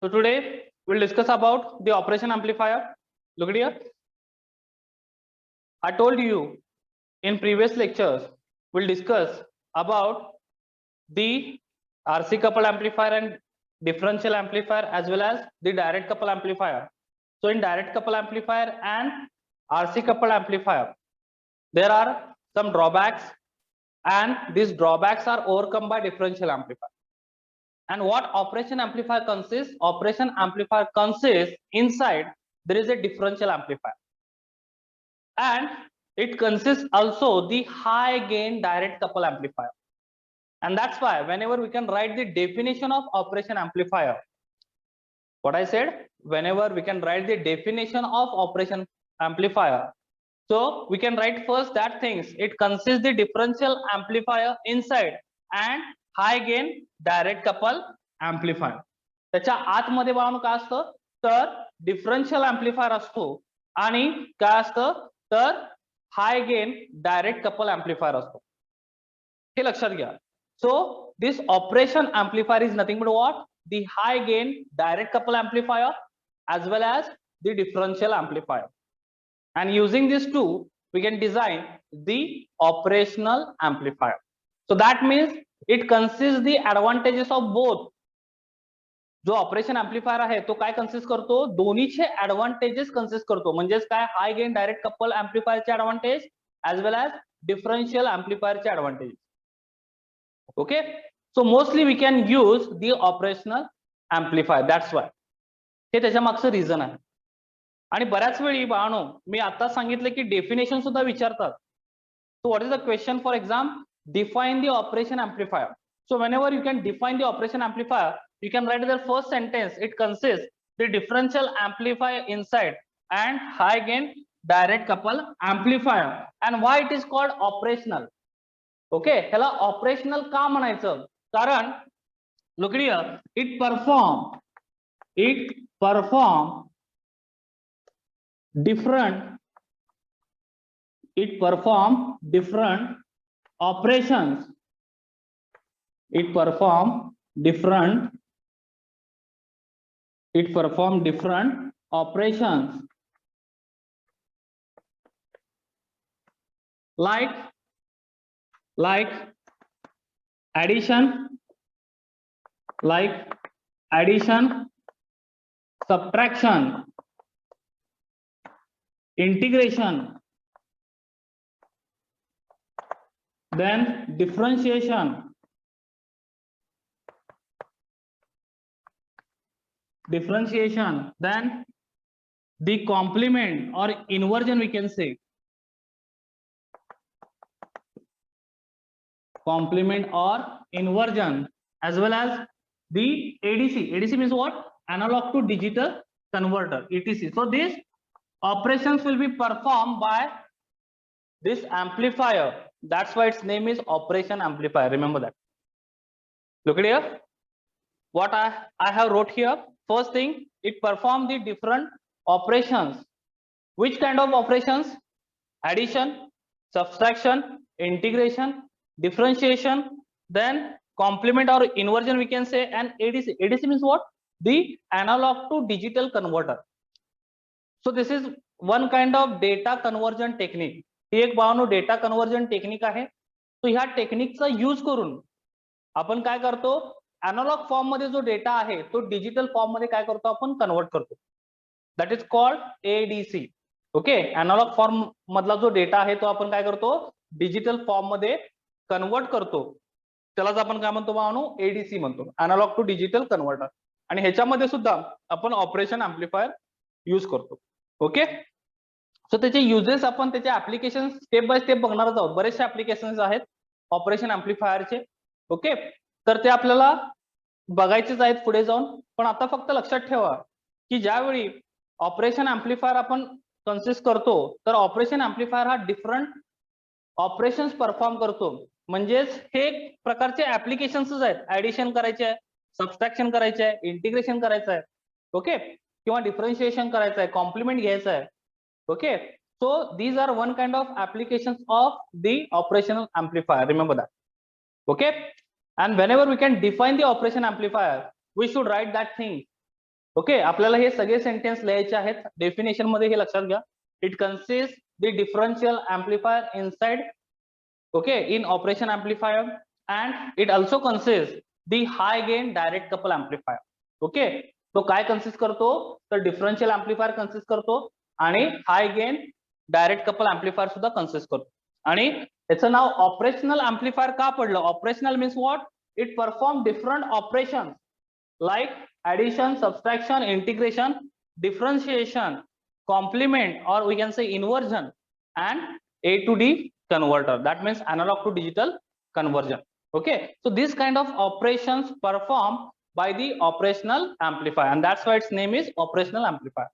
So today we'll discuss about the operation amplifier. Look at here. I told you in previous lectures we'll discuss about the RC coupled amplifier and differential amplifier as well as the direct coupled amplifier. So in direct coupled amplifier and RC coupled amplifier, there are some drawbacks, and these drawbacks are overcome by differential amplifier. And what operation amplifier consists? Operation amplifier consists inside there is a differential amplifier, and it consists also the high gain direct couple amplifier. And that's why whenever we can write the definition of operation amplifier, what I said, whenever we can write the definition of operation amplifier, so we can write first that things it consists the differential amplifier inside and high gain direct couple amplifier. त्याच्या आतमध्ये बाळांनो काय असतं तर differential amplifier असतो आणि काय असतं तर हाय गेन डायरेक्ट कपल एम्प्लिफायर असतो. हे लक्षात घ्या. So this operation amplifier is nothing but what the high gain direct couple amplifier as well as the differential amplifier, and using these two we can design the operational amplifier. So that means it consists the advantages of both. जो operation amplifier आहे तो काय consist करतो दोन्हीचे advantages consist करतो. म्हणजेच काय high gain direct couple एम्प्लिफायरचे advantage as well as differential amplifierचे advantage. Okay, so mostly we can use the operational amplifier. That's why हे त्याच्या मागचं रिझन आहे. आणि बऱ्याच वेळी बाळांनो मी आता सांगितलं की डेफिनेशन सुद्धा विचारतात. So what is the question for exam? Define the operation amplifier. So whenever you can define the operation amplifier, you can write the first sentence. It consists the differential amplifier inside and high gain direct couple amplifier. And why it is called operational? Okay, ह्याला operational का म्हणायचं? कारण look here, it perform different operations. It perform different operations like addition, subtraction, integration, then differentiation, then the complement or inversion, we can say complement or inversion, as well as the ADC means what? Analog to digital converter, etc. So these operations will be performed by this amplifier. That's why its name is operation amplifier. Remember that. Look at here. What I have wrote here. First thing, it perform the different operations. Which kind of operations? Addition, subtraction, integration, differentiation, then complement or inversion, we can say, and ADC. ADC means what? The analog to digital converter. So this is one kind of data conversion technique. ही एक बाळांनो data conversion technique आहे. तो ह्या टेक्निकचा use करून आपण काय करतो अॅनालॉग फॉर्म मध्ये जो डेटा आहे तो डिजिटल फॉर्म मध्ये काय करतो आपण कन्वर्ट करतो. That is called ADC. Okay, analogue form मधला जो डेटा आहे तो आपण काय करतो डिजिटल फॉर्म मध्ये कन्वर्ट करतो. त्यालाच आपण काय म्हणतो बाळांनो एडीसी म्हणतो, अॅनालॉग टू डिजिटल कन्व्हर्टर. आणि ह्याच्यामध्ये सुद्धा आपण ऑपरेशन एम्प्लिफायर यूज करतो. ओके, सो त्याचे युजेस आपण त्याचे ऍप्लिकेशन स्टेप बाय स्टेप बघणारच आहोत. बरेचसे ऍप्लिकेशन्स आहेत ऑपरेशन एम्प्लिफायरचे. ओके, तर ते आपल्याला बघायचेच आहेत पुढे जाऊन. पण आता फक्त लक्षात ठेवा की ज्यावेळी ऑपरेशन एम्प्लिफायर आपण कन्सिस्ट करतो तर ऑपरेशन एम्प्लिफायर हा डिफरंट ऑपरेशन्स परफॉर्म करतो. म्हणजेच हे एक प्रकारचे ऍप्लिकेशन्स आहेत. ऍडिशन करायचे आहे, सबस्ट्रॅक्शन करायचे आहे, इंटिग्रेशन करायचं आहे, ओके, किंवा डिफरन्शिएशन करायचं आहे, कॉम्प्लिमेंट घ्यायचं आहे. Okay, so these are one kind of applications of the operational amplifier. Remember that. Okay, and whenever we can define the operation amplifier, we should write that thing. Okay, आपल्याला हे सगळे sentence लिहायचे आहेत. Definition मध्ये हे लक्षात घ्या. It consist the differential amplifier inside, okay, in operation amplifier, and it also consist the high gain direct couple amplifier. Okay, तो काय कन्सिस्ट करतो, तर डिफरन्शियल एम्प्लिफायर कन्सिस्ट करतो आणि हाय गेन डायरेक्ट कपल एम्प्लिफायर सुद्धा कन्सिस्ट करतो. आणि याचं नाव ऑपरेशनल एम्प्लिफायर का पडलं? Operational means what? It perform different operation like addition, subtraction, integration, differentiation, complement, or we can say inversion, and A to D converter. That means analog to digital conversion. Okay, so this kind of operations performed by the operational amplifier, and that's why its name is operational amplifier.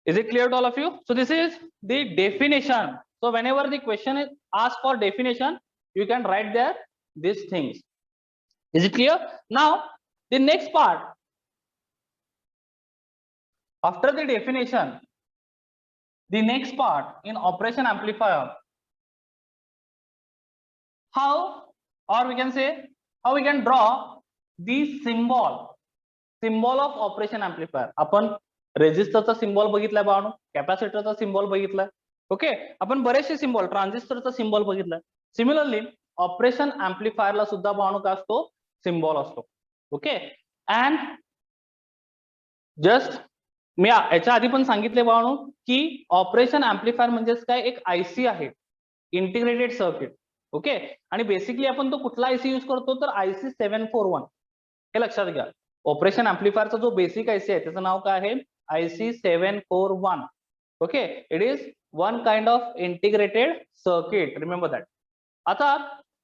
Is it clear to all of you? So this is the definition. So whenever the question is asked for definition, you can write there these things. Is it clear? Now the next part, after the definition, the next part in operation amplifier, how, or we can say how we can draw the symbol of operation amplifier. आपण रेजिस्टरचा symbol बघितलाय बाळांनो, कॅपॅसिटरचा symbol बघितलाय. Okay, आपण बरेचसे symbol, ट्रान्झिस्टरचा symbol बघितलाय. Similarly operation एम्प्लिफायरला सुद्धा बाळांनो काय असतो? सिम्बॉल असतो. ओके, अँड जस्ट मी याच्या आधी पण सांगितले बाळांनो की ऑपरेशन एम्प्लिफायर म्हणजेच काय, एक आयसी आहे, इंटिग्रेटेड सर्किट. ओके, आणि बेसिकली आपण तो कुठला आयसी यूज करतो, तर IC 741. हे लक्षात घ्या. ऑपरेशन एम्प्लिफायरचा जो बेसिक आयसी आहे त्याचं नाव काय आहे? IC 741. Okay, it is one kind of integrated circuit, remember that. आता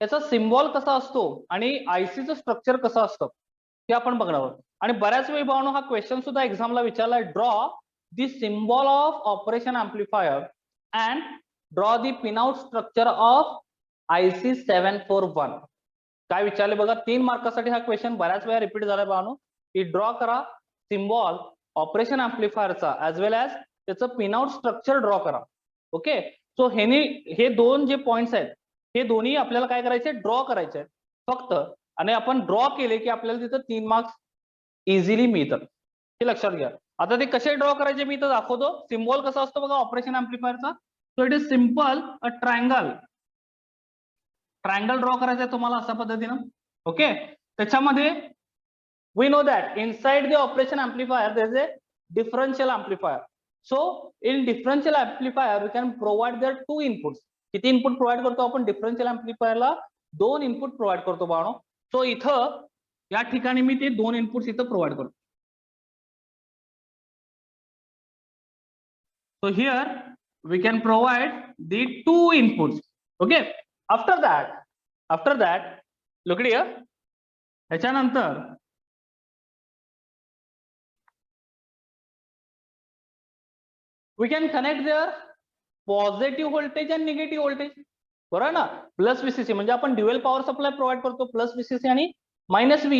याचा सिम्बॉल कसा असतो आणि आयसीचं स्ट्रक्चर कसं असतं हे आपण बघणार आहोत. आणि बऱ्याच वेळी बाळांनो हा क्वेश्चन सुद्धा एक्झामला विचारलाय. Draw the symbol of operation amplifier and draw the pinout structure of IC 741. काय विचारले बघा, 3 मार्कासाठी हा क्वेश्चन बऱ्याच वेळा रिपीट झालाय बाळांनो, की ड्रॉ करा सिम्बॉल ऑपरेशन एम्प्लिफायरचा ऍज वेल ऍज त्याचं पिनआउट स्ट्रक्चर ड्रॉ करा. ओके, सो हे दोन जे पॉइंट्स आहेत हे दोन्ही आपल्याला काय करायचे? ड्रॉ करायचे आहेत फक्त. आणि आपण ड्रॉ केले की आपल्याला तिथं 3 मार्क्स इझिली मिळतात. हे लक्षात घ्या. आता ते कसे ड्रॉ करायचे मी इथं दाखवतो. सिम्बॉल कसा असतो बघा ऑपरेशन एम्प्लिफायरचा. So it is simple a triangle draw करायचा आहे तुम्हाला अशा पद्धतीनं. ओके, त्याच्यामध्ये we know that inside the operation amplifier there is a differential amplifier. So in differential amplifier we can provide there 2 inputs. किती इनपुट प्रोव्हाइड करतो आपण differential एम्प्लिफायरला? 2 input provide करतो बाळांनो. सो इथं या ठिकाणी मी ते 2 इनपुट्स इथं प्रोव्हाइड करतो. So here we can provide the 2 inputs. Okay, after that look at here. ह्याच्यानंतर we can connect their positive voltage and negative voltage. बरोबर ना? प्लस VCC म्हणजे आपण ड्युअल पॉवर सप्लाय प्रोव्हाइड करतो, प्लस VCC आणि minus V.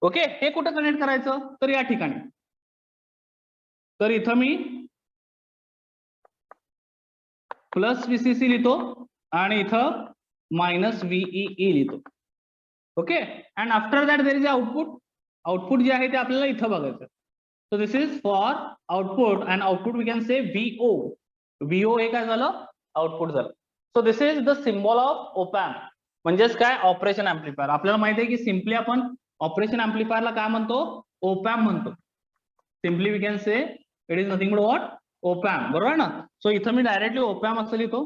Okay, हे कुठं connect करायचं? तर या ठिकाणी. तर इथं मी प्लस VCC लिहितो आणि इथं मायनस VEE लिहितो. Okay, and after that there is output जे आहे ते आपल्याला इथं बघायचं. So this is for output and output we can say VO हे काय झालं? आउटपुट झालं. So this is the symbol of op amp. म्हणजेच काय? Operation amplifier. आपल्याला माहिती आहे की सिम्पली आपण ऑपरेशन एम्प्लिफायरला काय म्हणतो? ओपॅम्प म्हणतो. Simply we can say it is nothing but what? Op amp. बरोबर ना? सो इथं मी डायरेक्टली ओपॅम्प असं लिहितो.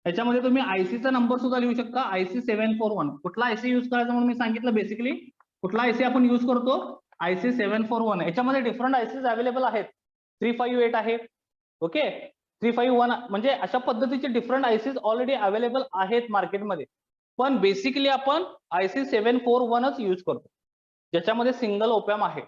याच्यामध्ये तुम्ही आयसीचा नंबर सुद्धा लिहू शकता. IC 741. कुठला आयसी यूज करायचा म्हणून मी सांगितलं. बेसिकली कुठला आयसी आपण यूज करतो? IC 741. याच्यामध्ये डिफरंट आयसीज अवेलेबल आहेत. 358 आहे. ओके, 351 म्हणजे अशा पद्धतीचे डिफरंट आयसीज ऑलरेडी अवेलेबल आहेत मार्केटमध्ये. पण बेसिकली आपण IC 741च यूज करतो, ज्याच्यामध्ये सिंगल ओपॅम्प आहे.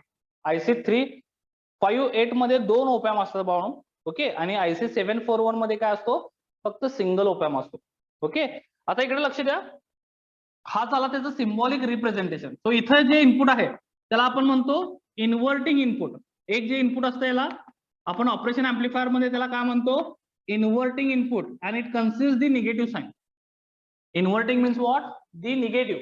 IC 358 मध्ये 2 ओपॅम्प असतात बाळांनो. ओके, आणि IC 741 मध्ये काय असतो? फक्त सिंगल ओपॅम्प असतो. ओके, आता इकडे लक्ष द्या. हा झाला त्याचं सिम्बॉलिक रिप्रेझेंटेशन. सो इथं जे इनपुट आहे त्याला आपण म्हणतो इन्व्हर्टिंग इनपुट. एक जे इनपुट असतं याला आपण ऑपरेशन एम्प्लिफायर मध्ये त्याला काय म्हणतो? Inverting input. And it consist the negative sign. Inverting means what? The negative.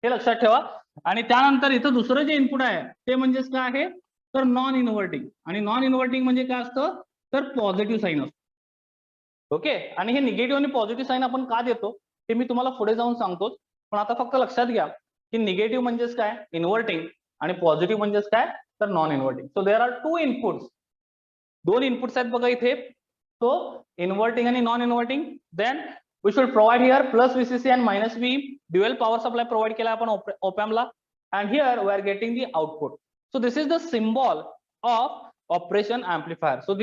हे लक्षात ठेवा. आणि त्यानंतर इथं दुसरं जे इनपुट आहे ते म्हणजेच काय आहे तर नॉन इन्व्हर्टिंग, आणि नॉन इन्व्हर्टिंग म्हणजे काय असतं तर पॉझिटिव्ह साईन असतो. ओके, आणि हे निगेटिव्ह आणि पॉझिटिव्ह साईन आपण का देतो ते मी तुम्हाला पुढे जाऊन सांगतो, पण आता फक्त लक्षात घ्या की निगेटिव्ह म्हणजेच काय इन्व्हर्टिंग आणि पॉझिटिव्ह म्हणजेच काय तर non inverting. So there are to inputs, दोन इनपुट्स आहेत बघा इथे, सो इन्व्हर्टिंग आणि non inverting. Then we should provide here plus VCC and minus V, dual power supply provide केला आपण ऑपॅम्पला, and here we are getting the output. So this is the symbol of operation amplifier. So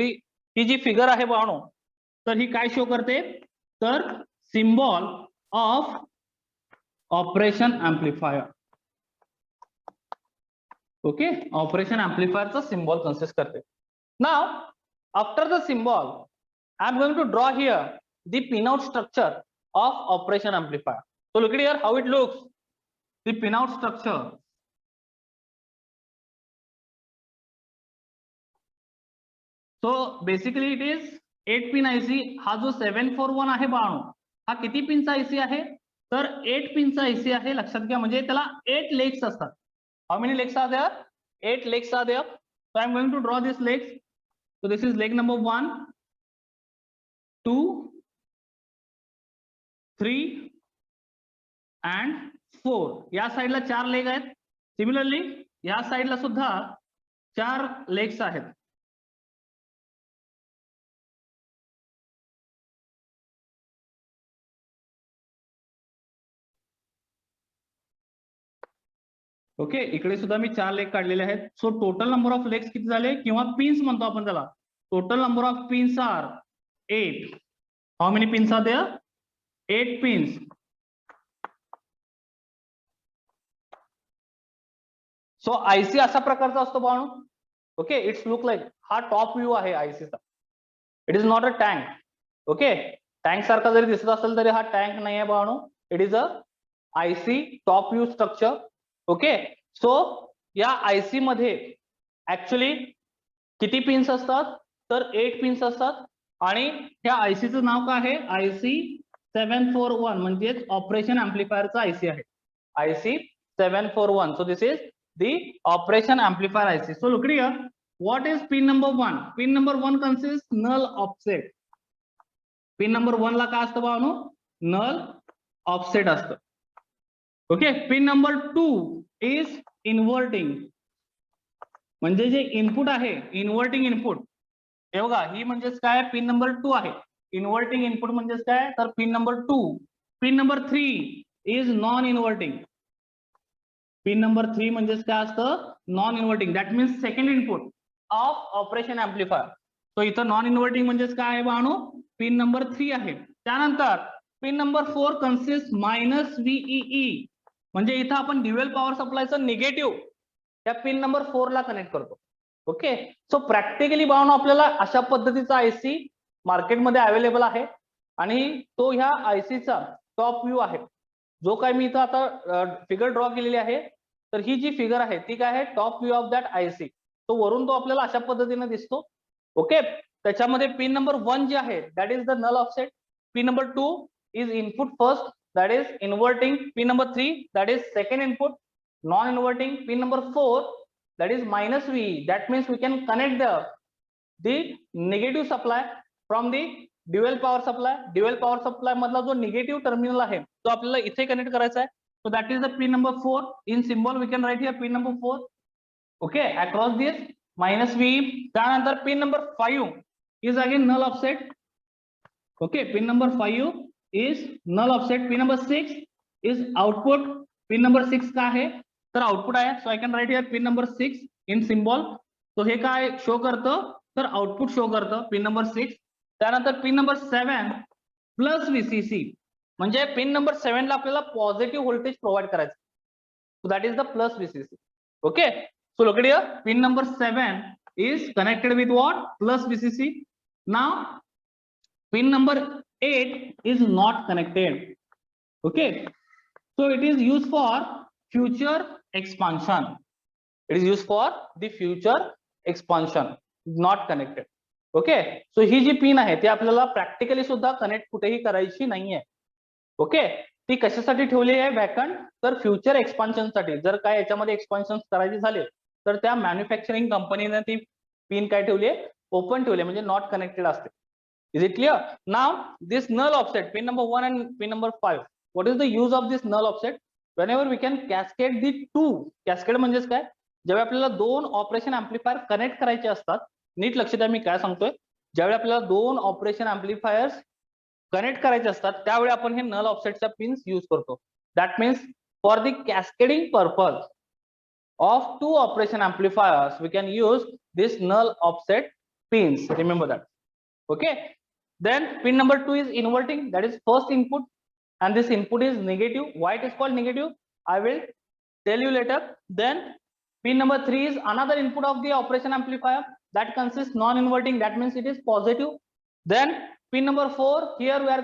ही जी figure आहे बाळांनो तर ही काय show करते तर symbol of operation amplifier. Okay, operation एम्प्लीफायरचा सिम्बॉल कन्सिस्ट करते. Now after the symbol I am going to draw here the pinout structure of operation amplifier. So look at here how it looks. The pinout structure. So basically it is 8 pin IC. हा जो 741 आहे बाळांनो हा किती पिनचा IC आहे तर 8 पिनचा IC आहे. लक्षात घ्या म्हणजे त्याला 8 legs असतात. How many legs are there? 8 legs are there. So I am going to draw these legs. So this is leg number 1, 2, 3 and 4. या साइडला 4 लेग आहेत. सिमिलरली या साइडला सुद्धा 4 लेग्स आहेत. ओके, इकडे सुद्धा मी 4 लेग काढलेले आहेत. So total number of legs किती झाले किंवा पिन्स म्हणतो आपण त्याला. Total number of pins are 8. How many pins are there 8 pins. So IC अशा प्रकारचा असतो बाळांनो. ओके, इट्स लुक लाईक हा टॉप व्ह्यू आहे आयसीचा. It is not a tank. Okay, tank सारखा जरी दिसत असेल तरी हा टँक नाही आहे बाळांनो. It is a IC top view structure. Okay, so या आयसी मध्ये ऍक्च्युली किती पिन्स असतात तर 8 पिन्स असतात, आणि त्या आयसीचं नाव काय आहे आयसी 741 म्हणजेच ऑपरेशन एम्प्लीफायरचा आयसी आहे. IC 741. So this is the operation amplifier IC. So look here, what is pin number 1? Pin number 1 consists null offset. Pin number 1 ला काय असतं बाळांनो null offset असतं. Okay, pin number 2 is inverting. म्हणजे जे input आहे inverting input हे बघा ही म्हणजेच काय पिन नंबर 2 आहे. इन्व्हर्टिंग इनपुट म्हणजेच काय तर pin number 2. Pin number 3 is non inverting. Pin number 3 म्हणजेच काय असतं non inverting. That means second input of operation amplifier. So इथं नॉन इन्व्हर्टिंग म्हणजेच काय आहे बाळांनो पिन नंबर 3 आहे. त्यानंतर pin number 4 consist minus VEE. म्हणजे इथं आपण ड्युअल पॉवर सप्लायचं निगेटिव्ह या पिन नंबर 4 ला कनेक्ट करतो. ओके, सो प्रॅक्टिकली बाळांनो आपल्याला अशा पद्धतीचा आयसी मार्केटमध्ये अवेलेबल आहे, आणि तो ह्या आयसीचा टॉप व्ह्यू आहे. जो काय मी इथं आता फिगर ड्रॉ केलेली आहे तर ही जी फिगर आहे ती काय आहे top view of that IC. तो वरून तो आपल्याला अशा पद्धतीने दिसतो. ओके, त्याच्यामध्ये पिन नंबर 1 जे आहे that is the null offset. Pin number 2 is input first that is inverting. Pin number 3 that is second input non inverting. Pin number 4 that is minus V. That means we can connect the negative supply from the dual power supply. Dual power supply मधला जो negative terminal आहे तो आपल्याला इथे connect करायचा आहे. So that is the pin number 4. In symbol we can write here pin number 4. Okay, across this minus V. त्यानंतर pin number 5 is again null offset. Okay, pin number 5 is null offset. Pin number 6 is output. Pin number 6 का आहे तर output आहे. So I can right here pin number 6 in symbol. So हे काय show करतं तर output show करतं pin number 6. त्यानंतर पिन नंबर 7 प्लस VCC म्हणजे पिन नंबर 7 ला आपल्याला पॉझिटिव्ह व्होल्टेज प्रोव्हाइड करायचं. So that is the plus VCC. Okay, so look eight here pin number 7 is connected with what plus VCC. Now pin number 8 is not connected. Okay, so it is used for future expansion. It is used for the future expansion, not connected. Okay, so ही जी pin आहे ती आपल्याला practically सुद्धा connect कुठेही करायची नाहीये. Okay, ती कशासाठी ठेवली आहे व्हॅकंट, तर फ्युचर एक्सपान्शनसाठी. जर काय याच्यामध्ये एक्सपान्शन करायचे झाले तर त्या मॅन्युफॅक्चरिंग कंपनीने ती पिन काय ठेवली आहे, ओपन ठेवली, म्हणजे नॉट कनेक्टेड असते. Is it clear? Now this null offset, pin number 1 and pin number 5. What is the use of this null offset? Whenever we can cascade the two, cascade म्हणजेच काय, जेव्हा आपल्याला दोन ऑपरेशन एम्प्लिफायर कनेक्ट करायचे असतात, नीट लक्ष द्या मी काय सांगतोय, ज्यावेळी आपल्याला दोन ऑपरेशन एम्प्लिफायर्स कनेक्ट करायचे असतात त्यावेळी आपण हे नल ऑफसेटच्या पिन्स यूज करतो. That means for the cascading purpose of two operation amplifiers we can use this null offset pins, remember that. Okay, then pin number 2 is inverting, that is first input, and this input is negative. Why it is called negative I will tell you later. Then pin number 3 is another input of the operation amplifier that consists non-inverting, that means it is positive. Then pin number 4, here we are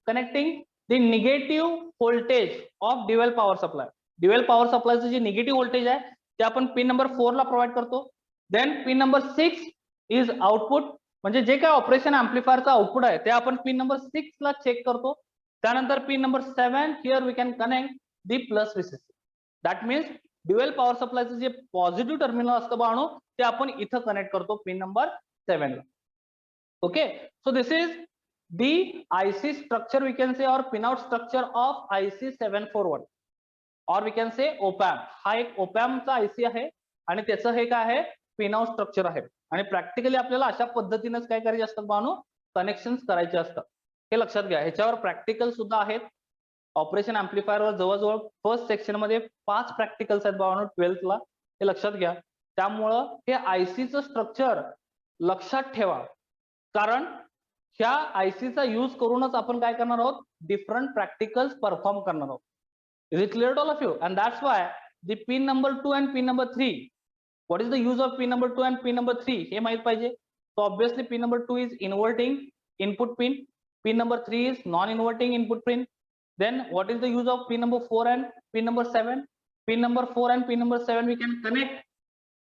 connecting the negative voltage of dual power supply. Dual power सप्लायचं जे negative voltage आहे ते आपण pin number 4 ला provide करतो. Then pin number 6 is output, म्हणजे जे काय ऑपरेशन एम्प्लिफायरचा आउटपुट आहे ते आपण पिन नंबर 6 ला चेक करतो. त्यानंतर pin number 7, here we can connect the plus VCC. That means dual power सप्लायचं जे पॉझिटिव्ह टर्मिनल असतं बाळांनो ते आपण इथं कनेक्ट करतो पिन नंबर 7 ला. Okay, so this is the IC structure we can say, or pin out structure of IC 741, और वी कॅन से ओपॅम्प. हा एक ओपॅम्पचा आयसी आहे आणि त्याचं हे काय आहे, पिन आउट स्ट्रक्चर आहे. आणि प्रॅक्टिकली आपल्याला अशा पद्धतीनेच काय करायचे असतात बानो, कनेक्शन करायचे असतात. हे लक्षात घ्या. ह्याच्यावर प्रॅक्टिकल सुद्धा आहेत. ऑपरेशन एम्प्लिफायरवर जवळजवळ फर्स्ट सेक्शन मध्ये 5 प्रॅक्टिकल्स आहेत बानो 12th ला, हे लक्षात घ्या. त्यामुळं हे आयसीचं स्ट्रक्चर लक्षात ठेवा, कारण ह्या आयसीचा यूज करूनच आपण काय करणार आहोत, डिफरंट प्रॅक्टिकल्स परफॉर्म करणार आहोत. Is it clear to all of you? And that's why the pin number 2 and pin number 3. What is the use of pin number 2 and pin number 3? हे माहित पाहिजे. So obviously pin number 2 is inverting input pin. Pin number 3 is non-inverting input pin. Then what is the use of pin number 4 and pin number 7? Pin number 4 and pin number 7 we can connect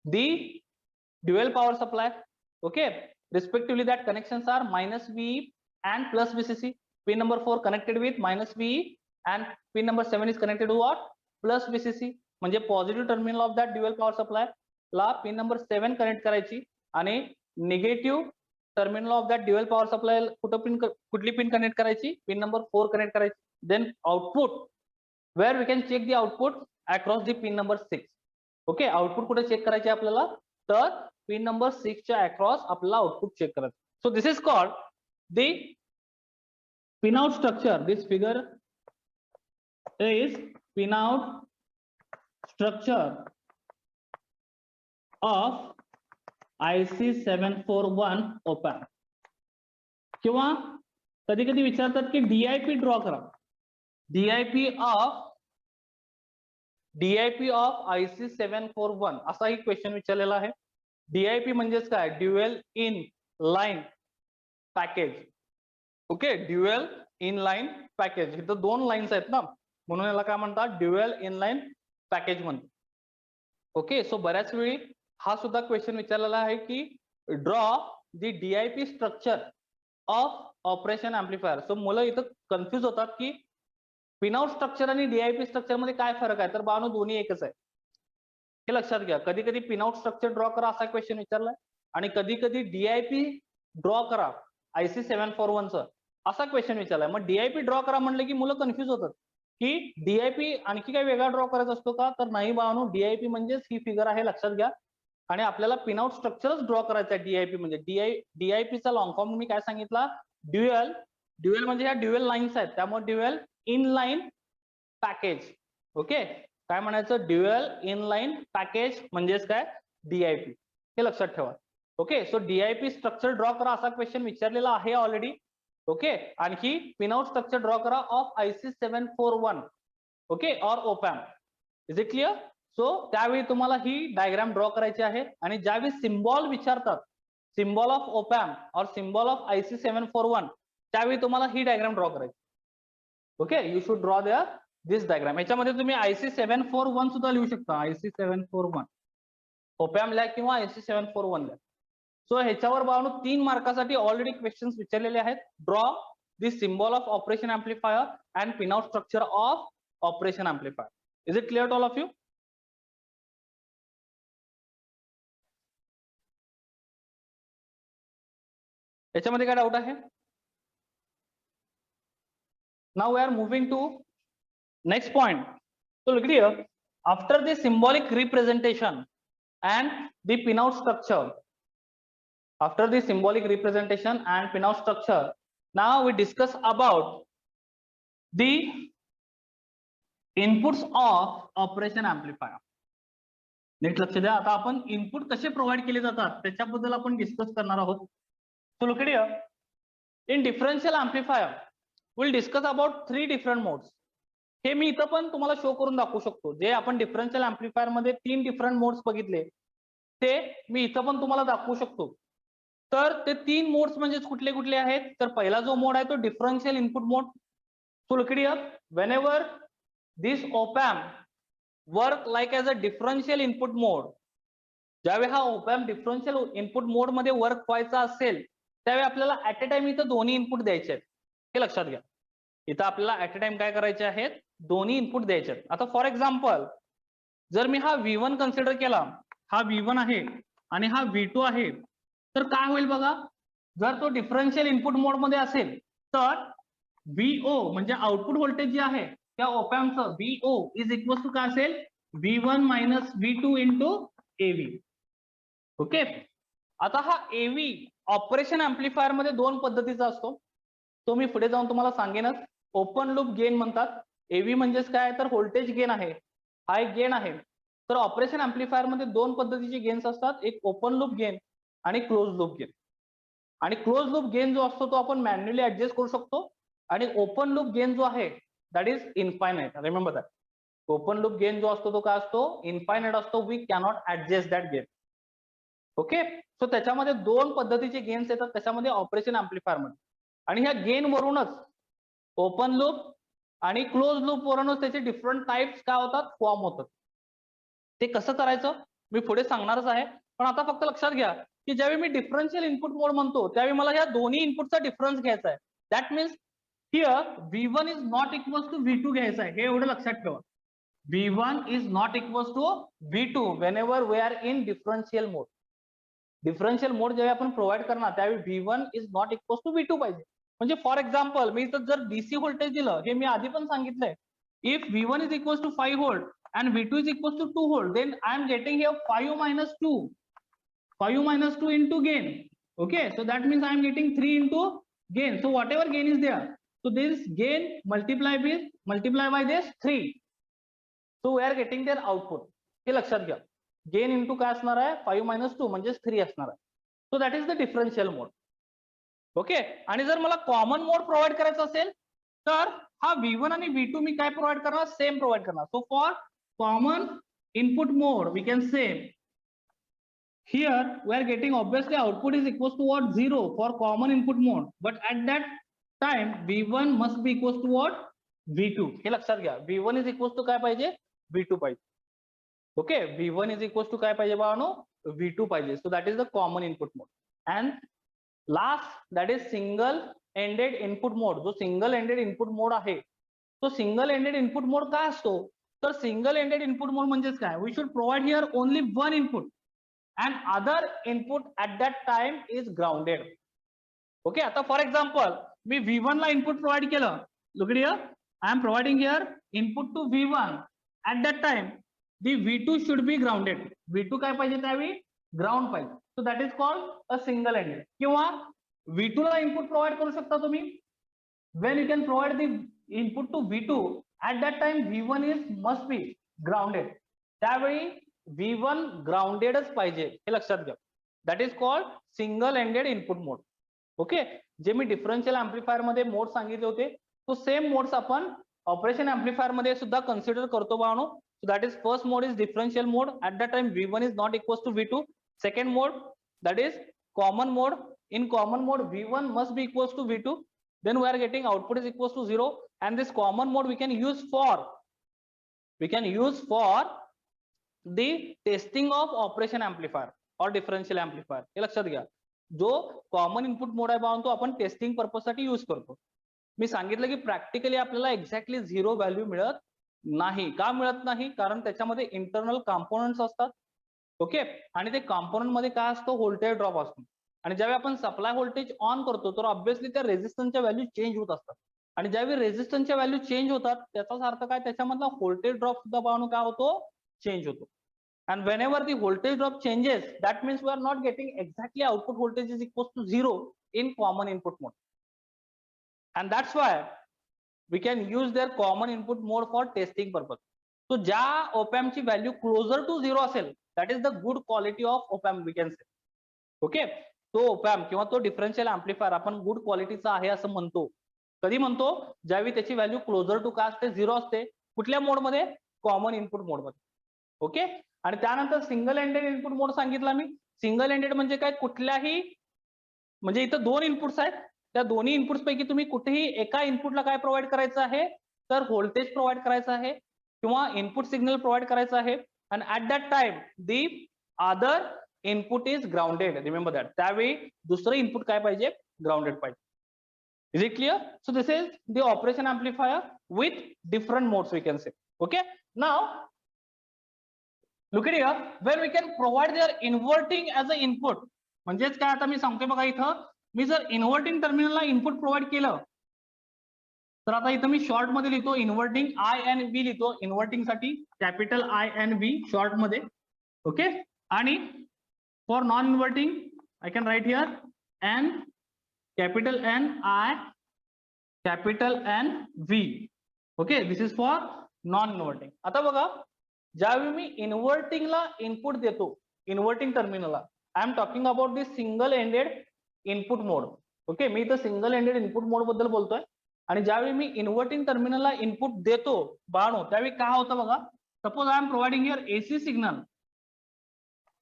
the dual power supply. Okay, respectively that connections are minus VE and plus VCC. Pin number 4 connected with minus VE and pin number 7 is connected to what, plus VCC. म्हणजे positive terminal of that dual power supply ला pin number 7 connect करायची आणि negative terminal of that dual power supply कुठली pin connect करायची, pin number 4 connect करायची. Then output, where we can check the output across the pin number 6. Okay, output कुठे check करायचे आपल्याला, तर पिन नंबर 6 च्या अक्रॉस आपल्याला आउटपुट चेक करायचं. So this is called the pin out structure. This figure is pin out structure of IC 741 op-amp. किंवा कधी कधी विचारतात की डीआयपी ड्रॉ करा. डीआयपी ऑफ IC 741 असाही क्वेश्चन विचारलेला आहे. डीआयपी म्हणजेच काय, dual in line package. Okay, dual in line package. इथं 2 लाईन्स आहेत ना, म्हणून याला काय म्हणतात, ड्युअल इनलाइन पॅकेज म्हणतात. ओके, सो बऱ्याच वेळी हा सुद्धा क्वेश्चन विचारलेला आहे की draw the DIP structure of operation amplifier. So मुलं इथं कन्फ्युज होतात की पिन आउट स्ट्रक्चर आणि डीआयपी स्ट्रक्चर मध्ये काय फरक आहे, तर बानो दोन्ही एकच आहे. हे लक्षात घ्या. कधी कधी पिन आउट स्ट्रक्चर ड्रॉ करा असा क्वेश्चन विचारलाय आणि कधी कधी डीआयपी ड्रॉ करा IC 741 चं असा क्वेश्चन विचारलाय. मग डीआयपी ड्रॉ करा म्हणलं की मुलं कन्फ्युज होतात की डीआयपी आणखी काही वेगळा ड्रॉ करायचा असतो का, तर नाही बाळांनो, डीआयपी म्हणजेच ही फिगर आहे, लक्षात घ्या. आणि आपल्याला पिन आउट स्ट्रक्चरच ड्रॉ करायचा आहे. डीआयपी म्हणजे डीआयपीचा लॉंग फॉर्म मी काय सांगितला, ड्युअल म्हणजे ह्या ड्युअल लाईन्स आहेत, त्यामुळे dual in line package. Okay, काय म्हणायचं, ड्युअल इन लाईन पॅकेज म्हणजेच काय, डीआयपी. हे लक्षात ठेवा. Okay, so DIP structure draw करा असा क्वेश्चन विचारलेला आहे ऑलरेडी. ओके, आणखी पिन आउट स्ट्रक्चर ड्रॉ करा ऑफ IC 741. ओके, और op amp. Is it clear? So त्यावेळी तुम्हाला ही डायग्राम ड्रॉ करायची आहे आणि ज्यावेळी सिम्बॉल विचारतात, सिम्बॉल ऑफ ओपॅम्प और सिम्बॉल ऑफ IC 741, त्यावेळी तुम्हाला ही डायग्राम ड्रॉ करायची. Okay, you should draw this diagram. याच्यामध्ये तुम्ही IC 741 सुद्धा लिहू शकता. IC 741 ओपॅम्प लिहा किंवा IC 741 लिहा. सो ह्याच्यावर बाळांनो 3 मार्कासाठी ऑलरेडी क्वेश्चन्स विचारलेले आहेत. Draw the symbol of operation amplifier and pinout structure of operation amplifier. Is it clear to all of you? याच्यामध्ये काय डाऊट आहे? Now we are moving to next point. So look here, after the symbolic representation and the pinout structure, after the symbolic representation and pinout structure, now we discuss about the inputs of operation amplifier. नीट लक्ष द्या, आता आपण input कसे provide केले जातात त्याच्याबद्दल आपण discuss करणार आहोत. So look here, in differential amplifier we'll discuss about 3 different modes. हे मी इथं पण तुम्हाला शो करून दाखवू शकतो. जे आपण डिफरन्शियल एम्प्लिफायर मध्ये 3 डिफरंट मोड्स बघितले ते मी इथं पण तुम्हाला दाखवू शकतो. तर ते 3 मोड्स म्हणजे कुठले कुठले आहेत? तर पहिला जो मोड आहे तो differential input mode. So look here, whenever this op amp work like as a differential input mode, ज्यावेळी हा op amp differential input mode मध्ये वर्क व्हायचा असेल त्यावेळी आपल्याला ऍट अ टाइम इथं दोन्ही इनपुट द्यायचे आहेत. हे लक्षात घ्या, इथं आपल्याला ऍट अ टाइम काय करायचे आहेत? दोन्ही इनपुट द्यायचे आहेत. आता फॉर एक्झाम्पल जर मी हा V1 कन्सिडर केला, हा V1 आहे आणि हा V2 आहे, तर काय होईल बघा, जर तो डिफरन्शियल इनपुट मोड मध्ये असेल तर VO म्हणजे आउटपुट व्होल्टेज जे आहे त्या ऑप एम्पचं VO इज इक्वल टू काय असेल? V1 minus V2 into AV. Okay, आता हा AV ऑपरेशन एम्प्लिफायर मध्ये 2 पद्धतीचा असतो. तो मी पुढे जाऊन तुम्हाला सांगेनच. ओपन लूप गेन म्हणतात. AV म्हणजेच काय? तर व्होल्टेज गेन आहे, हा एक गेन आहे. तर ऑपरेशन एम्प्लिफायर मध्ये 2 पद्धतीचे गेन्स असतात, एक ओपन लूप गेन आणि क्लोज लूप गेन. आणि क्लोज लूप गेन जो असतो तो आपण मॅन्युअली ऍडजस्ट करू शकतो आणि ओपन लूप गेन जो आहे that is infinite. Remember that. Open loop gain जो असतो तो काय असतो? इनफायनाइट असतो. We cannot adjust that gain. Okay, so त्याच्यामध्ये 2 पद्धतीचे गेन्स येतात त्याच्यामध्ये ऑपरेशन एम्प्लिफायर मध्ये. आणि ह्या गेन वरूनच ओपन लूप आणि क्लोज लूप वरूनच त्याचे डिफरंट टाइप्स काय होतात? फॉर्म होतात. ते कसं करायचं मी पुढे सांगणारच आहे. पण आता फक्त लक्षात घ्या की ज्यावेळी मी डिफरन्शियल इनपुट मोड म्हणतो त्यावेळी मला या दोन्ही इनपुटचा डिफरन्स घ्यायचा आहे. That means here V1 is not equal to V2 घ्यायचा आहे. हे एवढं लक्षात ठेवा. V1 is not equal to V2 whenever we are in differential mode. Differential mode जेव्हा आपण प्रोव्हाइड करणार त्यावेळी V1 is not equal to V2 पाहिजे. म्हणजे फॉर एक्झाम्पल मी इथं जर डीसी व्होल्टेज दिलं, हे मी आधी पण सांगितलंय, if V1 is equal to 5 volt and V2 is equal to 2 volt, then I am getting here 5 minus 2 into gain. Okay, so that means I am getting 3 into gain. So whatever gain is there, so this gain multiply by this 3. So we are getting their output. हे लक्षात घ्या, gain into काय असणार आहे? 5 minus 2 म्हणजे 3 असणार आहे. So that is the differential mode. Okay, आणि जर मला कॉमन मोड प्रोव्हाइड करायचा असेल तर हा V1 आणि V2 मी काय प्रोव्हाइड करणार? सेम प्रोव्हाइड करणार. So for common input mode we can say here we are getting obviously output is equals to what? 0 for common input mode, but at that time V1 must be equals to what? V2. हे लक्षात घ्या, V1 is equals to काय पाहिजे? V2 पाहिजे. Okay, V1 is equals to काय पाहिजे बाळांनो? V2 पाहिजे. So that is the common input mode. And last that is single ended input mode. जो single ended input mode आहे तो single ended input mode काय असतो? तर सिंगल एंडेड इनपुट मोड म्हणजेच काय? We should provide here only one input and other input at that time is grounded. Okay, आता for example me V1 ला input provide केलं. Look here, I am providing here input to V1 at that time the V2 should be grounded. V2 काय पाहिजे त्यावेळी? Ground पाहिजे. So that is called a single ended. किंवा V2 ला input provide करू शकता तुम्ही. Wien you can provide the input to V2 at that time V1 is must be grounded. त्यावेळी V1 ग्राउंडेडच पाहिजे, हे लक्षात घ्या. That is called single ended input mode. Okay, जे मी डिफरन्शियल एम्प्लिफायर मध्ये मोड सांगितले होते तो सेम मोड्स आपण ऑपरेशन एम्प्लिफायर मध्ये सुद्धा कन्सिडर करतो बाळांनो. So that is first mode is differential mode. At that time V1 is not equal to V2. Second mode that is common mode. In common mode V1 must be equals to V2. Then we are getting output is equals to 0, and this common mode we can use for the testing of operation amplifier or differential amplifier. हे लक्षात घ्या, जो common input मोड आहे बाळांनो तो आपण testing purpose साठी use करतो. मी सांगितलं की प्रॅक्टिकली आपल्याला एक्झॅक्टली 0 व्हॅल्यू मिळत नाही. का मिळत नाही? कारण त्याच्यामध्ये इंटरनल कॉम्पोनंट्स असतात. ओके, आणि ते कॉम्पोनंट मध्ये काय असतो? व्होल्टेज ड्रॉप असतो. आणि ज्यावेळी आपण सप्लाय व्होल्टेज ऑन करतो तर ऑब्व्हियसली त्या रेझिस्टन्सच्या व्हॅल्यू चेंज होत असतात. आणि ज्यावेळी रेझिस्टन्सच्या व्हॅल्यू चेंज होतात त्याचाच अर्थ काय? त्याच्यामधला व्होल्टेज ड्रॉप सुद्धा पाहून काय होतो? चेंज होतो. And whenever the voltage drop changes, that means we are not getting exactly output voltage is equals to 0 in common input mode. And that's why we can use their common input mode for testing purpose. So ज्या op amp ची value closer to 0 असेल, that is the good quality of op amp we can say. Okay, तो op amp किंवा तो differential amplifier आपण good qualityचा आहे असं म्हणतो. कधी म्हणतो? ज्यावेळी त्याची व्हॅल्यू क्लोजर टू काय असते? 0 असते. कुठल्या मोड मध्ये? कॉमन इनपुट मोड मध्ये. ओके, आणि त्यानंतर सिंगल एंडेड इनपुट मोड सांगितला मी. सिंगल एंडेड म्हणजे काय? कुठल्याही, म्हणजे इथं 2 इनपुट्स आहेत, त्या दोन्ही इनपुट्स पैकी तुम्ही कुठेही एका इनपुटला काय प्रोव्हाइड करायचं आहे? तर व्होल्टेज प्रोव्हाइड करायचं आहे किंवा इनपुट सिग्नल प्रोव्हाइड करायचं आहे. आणि at that time the other input is grounded. Remember that. त्यावेळी दुसरं इनपुट काय पाहिजे? ग्राउंडेड पाहिजे. Is it clear? So this is the operation amplifier with different modes we can say. Okay, now look at here, where we can provide their inverting as a input. म्हणजेच काय? आता मी सांगतोय बघा, इथं मी जर इन्व्हर्टिंग टर्मिनलला input provide केलं तर आता इथं मी शॉर्ट मध्ये लिहितो इन्व्हर्टिंग आय एन व्ही लिहितो. इन्व्हर्टिंग साठी capital I N V short मध्ये. ओके, आणि for non inverting I can write here N capital N I capital N V. Okay, this is for non inverting. आता बघा, ज्यावेळी मी इन्व्हर्टिंगला input देतो, इन्व्हर्टिंग टर्मिनलला, I am talking about this single ended input mode. Okay, मी इथं single ended input मोड बद्दल बोलतोय. आणि ज्यावेळी मी इन्व्हर्टिंग टर्मिनलला इनपुट देतो बाळनो, त्यावेळी काय होतं बघा. Suppose I am providing here AC signal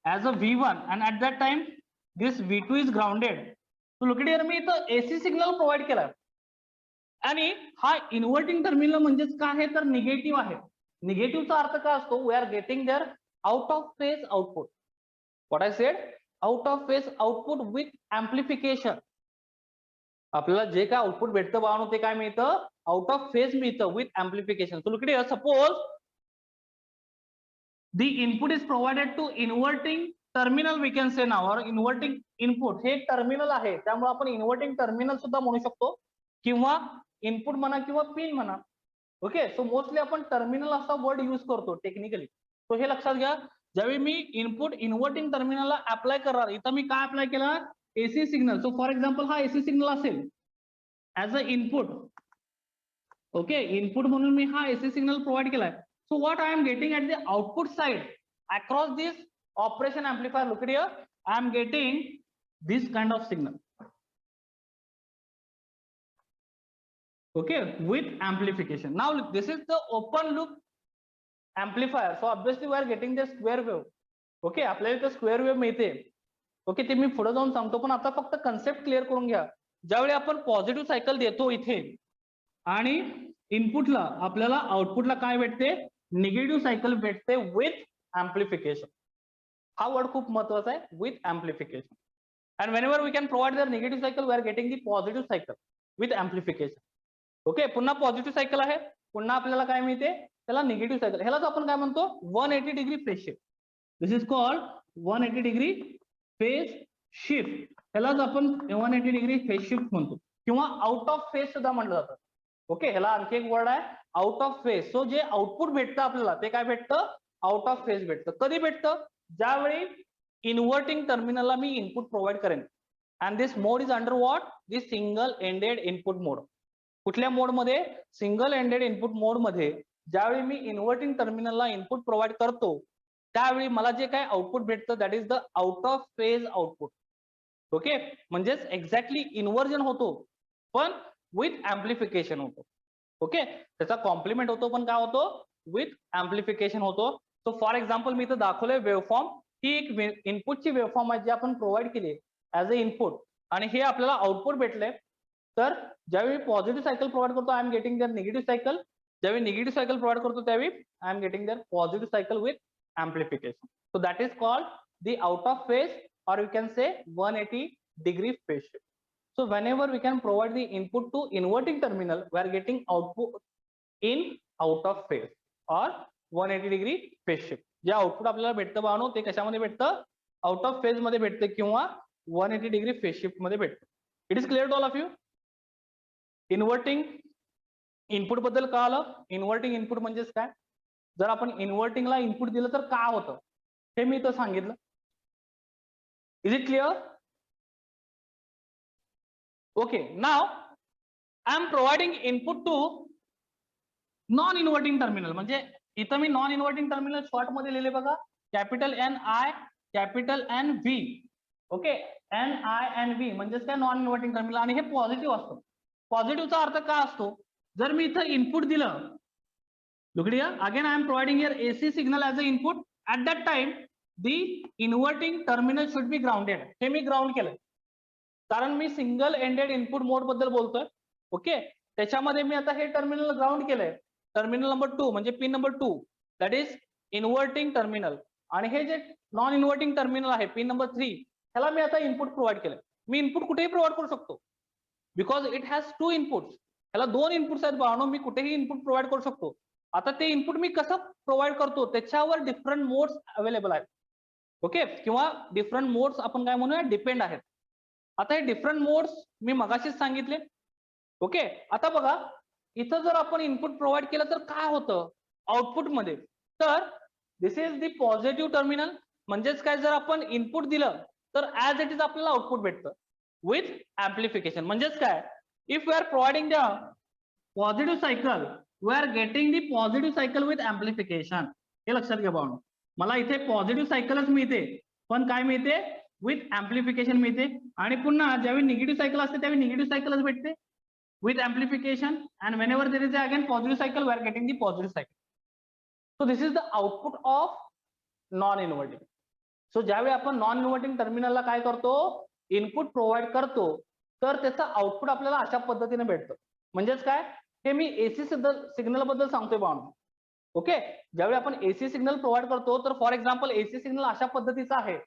as a V1 and at that time this V2 is grounded. Look at here, मी इथं एसी सिग्नल प्रोव्हाइड केलाय आणि हा इन्व्हर्टिंग टर्मिनल म्हणजेच काय आहे? तर निगेटिव्ह आहे. निगेटिव्हचा अर्थ काय असतो? We are getting there out of phase output. What I said? Out of phase output with amplification. आपल्याला जे काय आउटपुट भेटतं बाळांनो ते काय मिळतं? आउट ऑफ फेज मिळतं with amplification. So look at here, suppose the input is provided to inverting terminal we can say now, or inverting input हे टर्मिनल आहे, त्यामुळे आपण इन्व्हर्टिंग टर्मिनल सुद्धा म्हणू शकतो किंवा इनपुट म्हणा किंवा पिन म्हणा. ओके, सो मोस्टली आपण टर्मिनल असा वर्ड यूज करतो टेक्निकली. तो हे लक्षात घ्या, ज्यावेळी मी इनपुट इन्व्हर्टिंग टर्मिनलला अप्लाय करणार, इथं मी काय अप्लाय केला? AC signal. So for example हा एसी सिग्नल असेल as a input. Okay, input म्हणून मी हा एसी सिग्नल प्रोव्हाइड केलाय. So what I am getting at the output side across this operation amplifier, look at here, I am getting this kind of signal. Okay, with amplification. Now this is the open loop amplifier, so obviously we are getting the square wave. Okay, आपल्याला इथे square wave मिळते. Okay, ते मी पुढे जाऊन सांगतो, पण आता फक्त कन्सेप्ट क्लिअर करून घ्या. ज्यावेळी आपण पॉझिटिव्ह सायकल देतो इथे आणि इनपुटला आपल्याला आउटपुटला काय भेटते? निगेटिव्ह सायकल भेटते विथ एम्प्लिफिकेशन. हा वर्ड खूप महत्वाचा आहे, with amplification. And whenever we can provide there negative cycle, we are getting the positive cycle with amplification. Okay, पुन्हा पॉझिटिव्ह सायकल आहे, पुन्हा आपल्याला काय मिळते? त्याला निगेटिव्ह सायकल. ह्यालाच आपण काय म्हणतो? 180 degree phase shift. This is called 180 degree phase shift. ह्यालाच आपण 180 डिग्री फेज शिफ्ट म्हणतो किंवा आउट ऑफ फेज सुद्धा म्हटलं जातं. ओके, ह्याला आणखी एक वर्ड आहे आउट ऑफ फेज. सो जे आउटपुट भेटतं आपल्याला ते काय भेटतं? आउट ऑफ फेज भेटतं. कधी भेटतं? ज्यावेळी इन्व्हर्टिंग टर्मिनलला मी इनपुट प्रोव्हाइड करेन. And this mode is under what? This single ended input mode. कुठल्या मोड मध्ये? सिंगल एंडेड इनपुट मोड मध्ये. ज्यावेळी मी इन्व्हर्टिंग टर्मिनलला इनपुट प्रोव्हाइड करतो त्यावेळी मला जे काय आउटपुट भेटतं that is the out of phase output. Okay, म्हणजेच एक्झॅक्टली इन्व्हर्जन होतो पण विथ एम्प्लिफिकेशन होतो. ओके, त्याचा कॉम्प्लिमेंट होतो पण काय होतो? विथ एम्प्लिफिकेशन होतो. सो फॉर एक्झाम्पल मी इथं दाखवलंय वेवफॉर्म. ही एक इनपुटची वेवफॉर्म आहे जी आपण प्रोव्हाइड केली ऍज अ इनपुट आणि हे आपल्याला आउटपुट भेटलंय. तर ज्यावेळी पॉझिटिव्ह सायकल प्रोव्हाइड करतो I am getting there negative cycle. ज्यावेळी निगेटिव्ह सायकल प्रोव्हाइड करतो त्यावेळी I am getting there positive cycle with amplification. So that is called the out of phase, or you can say 180 degree phase shift. So whenever we can provide the input to inverting terminal, we are getting output in out of phase or 180 degree phase shift. जे output आपल्याला भेटतं बानो ते कशामध्ये भेटतं, out of phase मध्ये भेटतं किंवा 180 degree phase shift मध्ये भेटतं. It is clear to all of you. Inverting input बद्दल कळालं. इन्व्हर्टिंग इनपुट म्हणजेच काय, जर आपण इन्व्हर्टिंगला इनपुट दिलं तर काय होतं हे मी इथं सांगितलं. Is it clear? Okay, now I am providing input to non inverting terminal. म्हणजे इथं मी नॉन इन्व्हर्टिंग टर्मिनल शॉर्ट मध्ये लिहिले बघा, capital N I capital N V. Okay, N I N V म्हणजेच काय, नॉन इन्व्हर्टिंग टर्मिनल. आणि हे पॉझिटिव्ह असतो. पॉझिटिव्हचा अर्थ काय असतो, जर मी इथं इनपुट दिलं, look here, again I am providing here AC signal as a input. At that time the inverting terminal should be grounded. हे मी ग्राउंड केलं कारण मी सिंगल एंडेड इनपुट मोड बद्दल बोलतोय. ओके, त्याच्यामध्ये मी आता हे टर्मिनल ग्राउंड केलंय. टर्मिनल नंबर 2 म्हणजे pin number 2 that is inverting terminal. आणि हे जे नॉन इन्व्हर्टिंग टर्मिनल आहे पिन नंबर 3, ह्याला मी आता इनपुट प्रोव्हाइड केलंय. मी इनपुट कुठेही प्रोव्हाइड करू शकतो बिकॉज इट हॅज 2 इनपुट्स. ह्याला 2 इनपुट्स आहेत बाळांनो, मी कुठेही इनपुट प्रोव्हाइड करू शकतो. आता ते इनपुट मी कसं प्रोव्हाइड करतो त्याच्यावर डिफरंट मोड्स अवेलेबल आहेत. ओके, किंवा डिफरंट मोड्स आपण काय म्हणूया डिपेंड आहेत. आता हे डिफरंट मोड्स मी मगाशीच सांगितले. ओके, आता बघा इथं जर आपण इनपुट प्रोव्हाइड केलं तर काय होतं आउटपुट मध्ये, तर this is the positive terminal. म्हणजेच काय, जर आपण इनपुट दिलं तर ऍज इट इज आपल्याला आउटपुट भेटतं विथ एम्प्लिफिकेशन. म्हणजेच काय, if we are providing the positive cycle we are getting the positive cycle with amplification. हे लक्षात घ्या बाळांनो, मला इथे पॉझिटिव्ह सायकलच मिळते पण काय मिळते, विथ एम्प्लिफिकेशन मिळते. आणि पुन्हा ज्यावेळी निगेटिव्ह सायकल असते त्यावेळी निगेटिव्ह सायकलच भेटते with amplification, and whenever there is again positive cycle we are getting the positive cycle. So this is the output of non inverting. So ज्यावेळी आपण नॉन इन्व्हर्टिंग टर्मिनलला काय करतो, इनपुट प्रोव्हाइड करतो, तर त्याचं आउटपुट आपल्याला अशा पद्धतीने भेटतं. म्हणजेच काय, हे मी एसी सिग्नल बद्दल सांगतोय बाळांनो. ओके, ज्यावेळी आपण एसी सिग्नल प्रोव्हाइड करतो तर फॉर एक्झाम्पल एसी सिग्नल अशा पद्धतीचा आहे,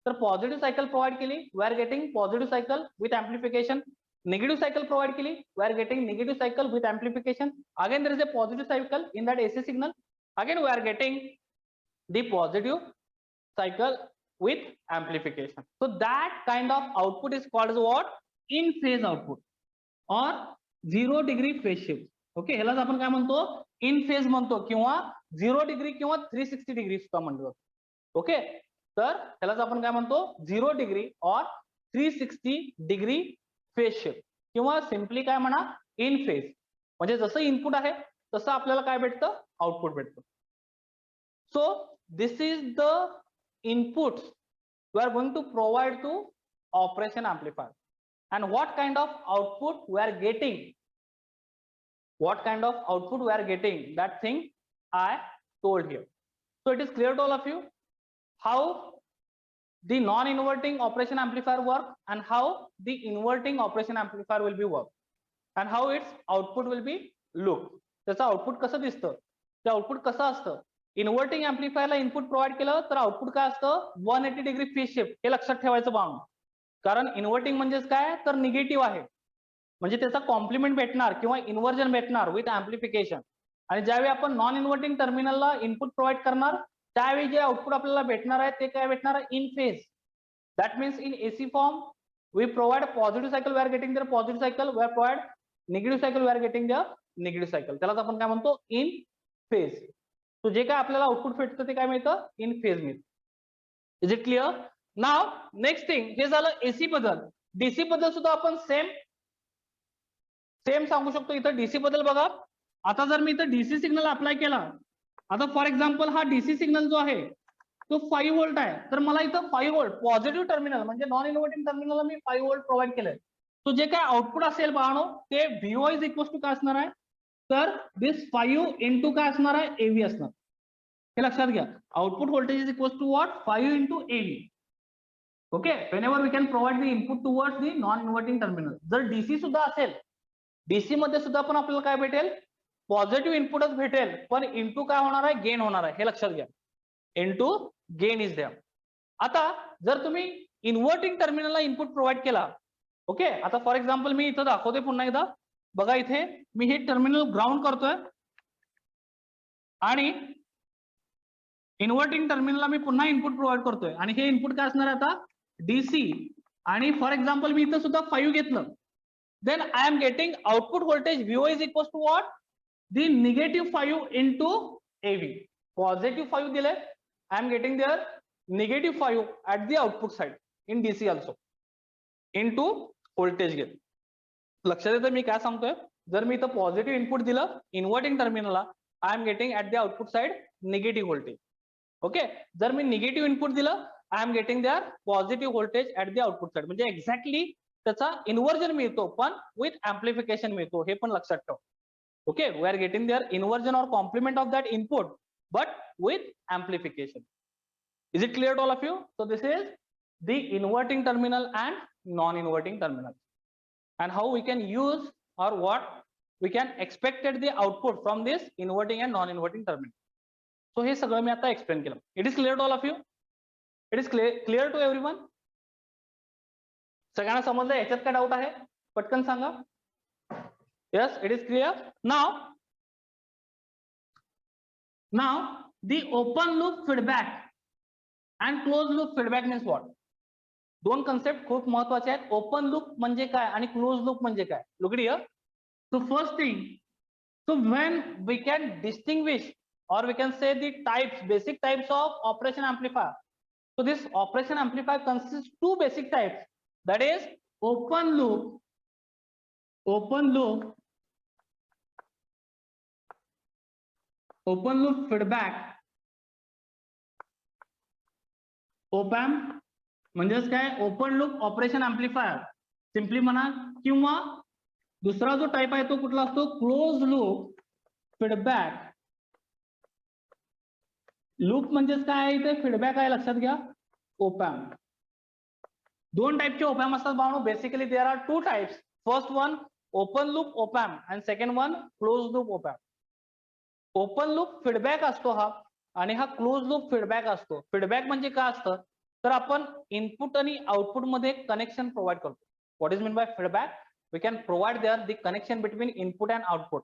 तर पॉझिटिव्ह सायकल प्रोव्हाइड केली we are getting positive cycle with amplification. Negative cycle provide केली we are getting negative cycle with amplification. Again there is a positive cycle in that AC signal, again we are getting the positive cycle with amplification. So that kind of output is called as what, in phase output or 0 degree phase shift. Okay, ह्यालाच आपण काय म्हणतो, in phase म्हणतो किंवा 0 degree किंवा 360 degree सुद्धा म्हणतो. Okay, तर ह्यालाच आपण काय म्हणतो, 0 डिग्री और 360 डिग्री फेज शिफ्ट किंवा सिंपली काय म्हणा, इन फेज. म्हणजे जसं इनपुट आहे तसं आपल्याला काय भेटतं, आउटपुट भेटतं. So this is the inputs we are going to provide to operation amplifier, and what kind of output we are getting, that thing I told here. So it is clear to all of you how the non-inverting operation amplifier work and how the inverting operation amplifier will be work and how its output will be look. त्याचं output कसं दिसतं, ते output कसं असतं. Inverting एम्प्लिफायरला input provide केलं तर output काय असतं, 180 डिग्री फेज शिफ्ट. हे लक्षात ठेवायचं बाळांनो, कारण इन्व्हर्टिंग म्हणजेच काय, तर निगेटिव्ह आहे. म्हणजे त्याचा कॉम्प्लिमेंट भेटणार किंवा इन्व्हर्जन भेटणार विथ एम्प्लिफिकेशन. आणि ज्यावेळी आपण नॉन इन्व्हर्टिंग टर्मिनलला इनपुट प्रोव्हाइड करणार त्यावेळी जे आउटपुट आपल्याला भेटणार आहे ते काय भेटणार आहे, in phase. That means in AC form we provide positive cycle we are getting the positive cycle, we are provide negative cycle we are getting the negative cycle. त्यालाच आपण काय म्हणतो, इन फेज. तो जे काय आपल्याला आउटपुट भेटतं ते काय मिळतं, इन फेज मिळतं. Is it clear? Now next thing, हे झालं एसी बद्दल. डीसी बद्दल सुद्धा आपण सेम सांगू शकतो. इथं डीसी बद्दल बघा, आता जर मी इथं डीसी सिग्नल अप्लाय केला, आता फॉर एक्झाम्पल हा डीसी सिग्नल जो आहे तो 5 व्होल्ट आहे, तर मला इथं 5 व्होल्ट पॉझिटिव्ह टर्मिनल म्हणजे नॉन इन्व्हर्टिंग टर्मिनलला मी 5 व्होल्ट प्रोव्हाइड केलंय. तो जे काय आउटपुट असेल बाळांनो ते व्हीओ इज इक्वल टू काय असणार आहे, तर दिस 5 इंटू काय असणार आहे, एव्ही असणार. हे लक्षात घ्या, output voltage is equal to what, 5 into AV. Okay, whenever we can provide the input towards the non inverting terminal. जर डीसी सुद्धा असेल, डीसी मध्ये सुद्धा पण आपल्याला काय भेटेल, पॉझिटिव्ह इनपुटच भेटेल, पण इंटू काय होणार आहे, गेन होणार आहे. हे लक्षात घ्या, इंटू गेन इज देअर. आता जर तुम्ही इन्व्हर्टिंग टर्मिनलला इनपुट प्रोव्हाइड केला ओके. आता फॉर एक्झाम्पल मी इथं दाखवते पुन्हा एकदा. बघा इथे मी हे टर्मिनल ग्राउंड करतोय आणि इन्व्हर्टिंग टर्मिनलला मी पुन्हा इनपुट प्रोव्हाइड करतोय आणि हे इनपुट काय असणार आहे आता डीसी. आणि फॉर एक्झाम्पल मी इथं सुद्धा 5 घेतलं, then I am getting output voltage VO is equals to what? The negative 5 into AV. Positive 5 दिले, I am getting there negative 5 at the output side in DC also into voltage gain. लक्षात येतं मी काय सांगतोय? जर मी इथं positive input दिलं inverting टर्मिनलला, I am getting at the output side negative voltage. Okay. जर मी निगेटिव्ह इनपुट दिलं, I am getting there positive voltage at the output side. म्हणजे एक्झॅक्टली त्याचा इन्व्हर्जन मिळतो पण विथ अँप्लिफिकेशन मिळतो, हे पण लक्षात ठेव. Okay. We are getting there inversion or complement of that input but with amplification. Is it clear to all of you? So this is the inverting terminal and non inverting terminal and how we can use or what we can expected the output from this inverting and non inverting terminal. So हे सगळं मी आता explain केलं. It is clear to all of you? It is clear to everyone? सगळ्यांना समजलं? याच्यात काय doubt आहे पटकन सांगा. Yes, it is clear. Now the open loop feedback and closed loop feedback means what? दोन कन्सेप्ट खूप महत्वाचे आहेत. ओपन लूप म्हणजे काय आणि क्लोज लूप म्हणजे काय? Look it here. So first thing, so when we can distinguish or we can say the types, basic types of operation amplifier. So this operation amplifier consists two basic types, that is open loop feedback op amp म्हणजेच काय open loop operation amplifier simply म्हणा, किंवा दुसरा जो type आहे तो कुठला असतो क्लोज लूप फीडबॅक. लूप म्हणजेच काय आहे, इथे फीडबॅक आहे, लक्षात घ्या. ओप एम्प दोन टाइपचे ओप एम्प असतात भावनो. Basically there are two types. First one open loop op amp and second one close loop op amp. Open loop feedback असतो हा आणि हा क्लोज लूप फीडबॅक असतो. फीडबॅक म्हणजे काय असतं तर आपण इनपुट आणि आउटपुट मध्ये कनेक्शन प्रोव्हाइड करतो. What is mean by feedback? We can provide there the connection between input and output.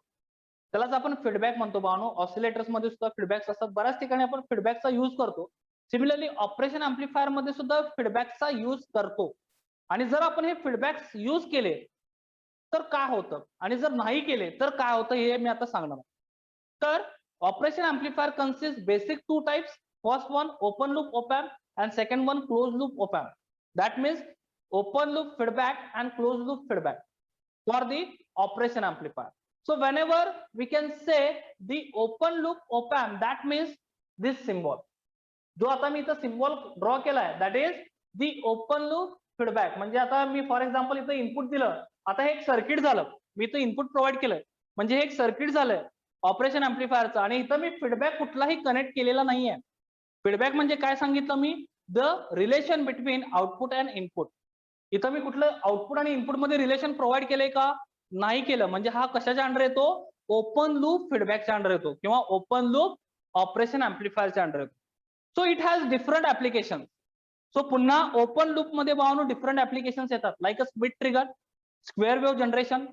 त्यालाच आपण फीडबॅक म्हणतो भावनो. ऑसिलेटर्स मध्ये सुद्धा फीडबॅक्स असतात, बऱ्याच ठिकाणी आपण फीडबॅकचा यूज करतो. सिमिलरली ऑपरेशन एम्प्लिफायर मध्ये सुद्धा फीडबॅकचा यूज करतो. आणि जर आपण हे फीडबॅक्स यूज केले तर काय होतं आणि जर नाही केले तर काय होतं हे मी आता सांगणार. तर operation amplifier consist basic to types. First one open loop op amp and second one closed loop op amp. That means open loop feedback and closed loop feedback for the operation amplifier. So whenever we can say the open loop op amp, that means this symbol जो आता मी इथं symbol draw केलाय, that is the open loop feedback. म्हणजे आता me for example इथं input दिलं, आता हे एक सर्किट झालं, मी इथं इनपुट प्रोव्हाइड केलंय म्हणजे हे एक सर्किट झालंय ऑपरेशन एम्प्लिफायरचं आणि इथं मी फीडबॅक कुठलाही कनेक्ट केलेला नाहीये. फीडबॅक म्हणजे काय सांगितलं मी, the relation between output and input. इथं मी कुठलं आउटपुट आणि इनपुट मध्ये रिलेशन प्रोव्हाइड केलंय का? नाही केलं. म्हणजे हा कशाच्या अंडर येतो? ओपन लूप फीडबॅकच्या अंडर येतो किंवा ओपन लूप ऑपरेशन एम्प्लिफायरच्या अंडर येतो. So it has different application. So पुन्हा ओपन लूप मध्ये भावनो डिफरंट ऍप्लिकेशन्स येतात, like a Schmitt trigger, square wave generation.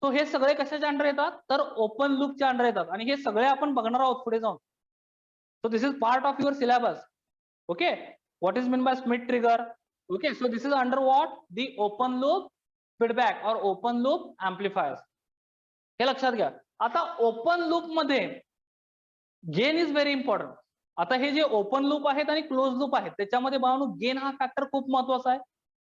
So हे सगळे कशाच्या अंडर येतात तर ओपन लूपच्या अंडर येतात आणि हे सगळे आपण बघणार आहोत पुढे जाऊन. So this is part of your syllabus. Okay, what is meant by Smith trigger? Okay, so this is under what? The open loop feedback or open loop amplifiers. हे लक्षात घ्या. आता ओपन लूप मध्ये गेन इज व्हेरी इम्पॉर्टंट. आता हे जे open loop आहेत आणि क्लोज लूप आहेत त्याच्यामध्ये भावनो गेन हा फॅक्टर खूप महत्वाचा आहे.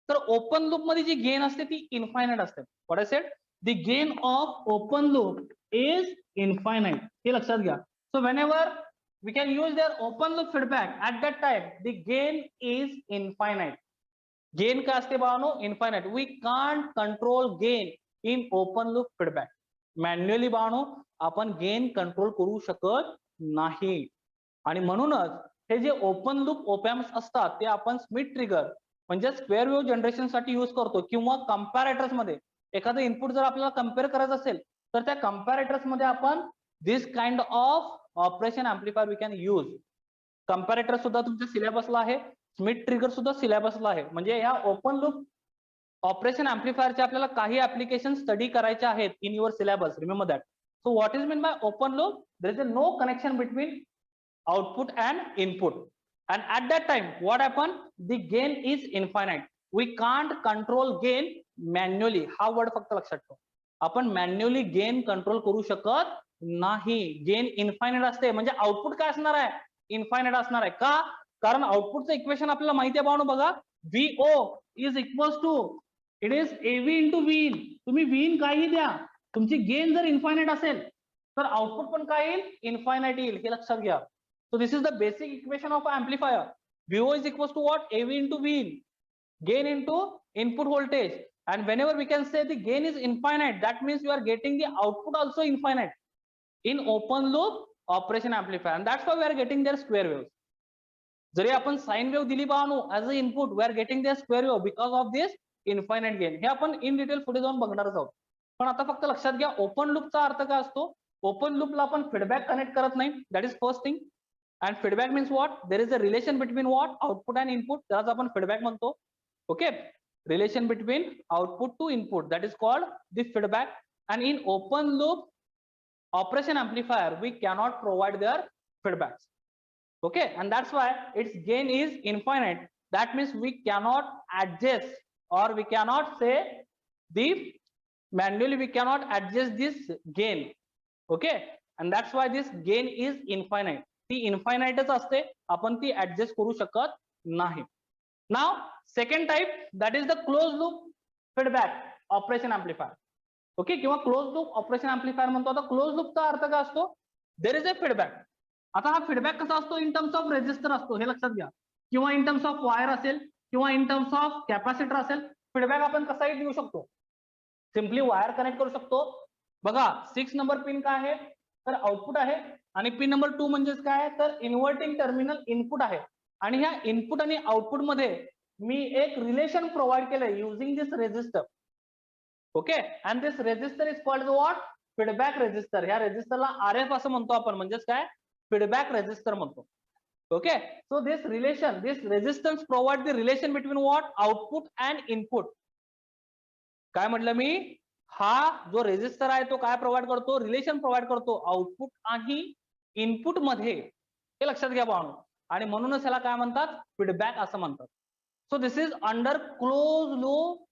तर ओपन लूप मध्ये जी गेन असते ती इनफायनाइट असते. What I sed, the gain of open loop is infinite. हे लक्षात घ्या. So whenever we can use their open loop feedback, at that time the gain is infinite. Gain काय असते भावनो? Infinite. we can't control gain in open loop feedback. Manually भावनो आपण gain control करू शकत नाही आणि म्हणूनच हे जे ओपन लूप op amps असतात ते आपण स्मिथ ट्रिगर म्हणजे स्क्वेअर वेव्ह जनरेशन साठी यूज करतो किंवा कंपॅरेटर्स मध्ये एखादं इनपुट जर आपल्याला कम्पेअर करायचं असेल तर त्या कंपॅरेटर्स मध्ये आपण this kind of operation amplifier we can use. Comparator सुद्धा तुमच्या सिलेबसला आहे, स्मिथ ट्रिगर सुद्धा सिलेबसला आहे. म्हणजे या ओपन लूप ऑपरेशन अँप्लिफायरचे आपल्याला काही ऍप्लिकेशन स्टडी करायचे आहेत in your syllabus, remember that. So what is mean by open loop? There is no connection between output and input, and at that time what happen, the gain is infinite. We can't control gain manually. हा word फक्त लक्षात ठेवा, आपण manually gain control करू शकत नाही. Gain infinite असते, म्हणजे आउटपुट काय असणार आहे? इन्फायनाइट असणार आहे. का? कारण आउटपुटचं इक्वेशन आपल्याला माहिती आहे भावनो, बघा VO is equals to it is AV into VIN. तुम्ही VIN काही द्या, तुमची गेन जर इन्फायनाइट असेल तर आउटपुट पण काय येईल? इन्फायनाइट येईल. हे लक्षात घ्या. So this is the basic equation of amplifier. VO is equals to what? AV into VIN, gain into input voltage. And whenever we can say the gain is infinite, that means you are getting the output also infinite in open loop operation amplifier, and that's why we are getting their square waves. जरी आपण sine wave दिली पाहू as a input, we are getting their square wave because of this infinite gain. हे आपण in detail पुढे जाऊन बघणारच आहोत. पण आता फक्त लक्षात घ्या, ओपन लूपचा अर्थ काय असतो? ओपन लूपला आपण फीडबॅक कनेक्ट करत नाही. That is first thing. And feedback means what? There is a relation between what? Output and input. त्यालाच आपण feedback म्हणतो. Okay, relation between output to input, that is called the feedback. And in open loop operation amplifier we cannot provide their feedbacks. Okay, and that's why its gain is infinite. That means we cannot adjust, or we cannot say the manually we cannot adjust this gain. Okay, and that's why this gain is infinite. ती इन्फायनाइटच असते, आपण ती adjust करू शकत नाही. Now second type, that is the close loop feedback operation amplifier. Okay, किंवा close loop operation amplifier म्हणतो. आता क्लोज लूपचा अर्थ काय असतो? There is a feedback. आता हा फीडबॅक कसा असतो? इन टर्म्स ऑफ रेजिस्टर असतो, हे लक्षात घ्या, किंवा इन टर्म्स ऑफ वायर असेल, किंवा इन टर्म्स ऑफ कॅपॅसिटर असेल. फीडबॅक आपण कसाही देऊ शकतो. सिम्पली वायर कनेक्ट करू शकतो. बघा 6 नंबर पिन काय आहे? तर आउटपुट आहे. आणि पिन नंबर 2 म्हणजेच काय? तर इन्व्हर्टिंग टर्मिनल इनपुट आहे. आणि ह्या इनपुट आणि आउटपुट मध्ये मी एक रिलेशन प्रोव्हाइड केलंय using this resistor. Okay, and this resistor is called what? Feedback resistor. ह्या रेजिस्टरला RF असं म्हणतो आपण, म्हणजेच काय? फीडबॅक रेजिस्टर म्हणतो. Okay, so this relation, this resistance provide the relation between what? Output and input. काय म्हटलं मी? हा जो रेजिस्टर आहे तो काय प्रोव्हाइड करतो? रिलेशन प्रोव्हाइड करतो आउटपुट आणि इनपुट मध्ये. हे लक्षात घ्या पाहून. आणि म्हणूनच ह्याला काय म्हणतात? फीडबॅक असं म्हणतात. So this is under close loop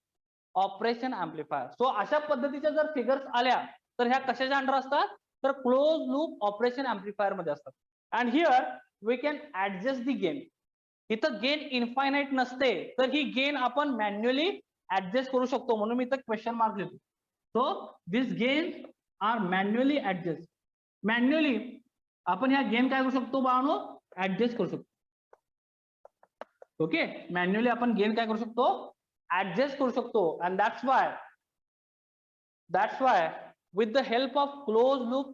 operation amplifier. So अशा पद्धतीच्या जर फिगर्स आल्या तर ह्या कशाच्या अंडर असतात? तर क्लोज लूप ऑपरेशन अँप्लिफायर मध्ये असतात. And here we can adjust the gain. इथं गेन इन्फायनाइट नसते, तर ही गेन आपण मॅन्युअली ऍडजस्ट करू शकतो. म्हणून मी इथं क्वेश्चन मार्क लिहितो. So these gains are manually adjust. Manually आपण ह्या गेन काय करू शकतो बाळांनो? ऍडजस्ट करू शकतो. ओके, मॅन्युअली आपण गेन काय करू शकतो? ऍडजस्ट करू शकतो. and that's why with the help of closed loop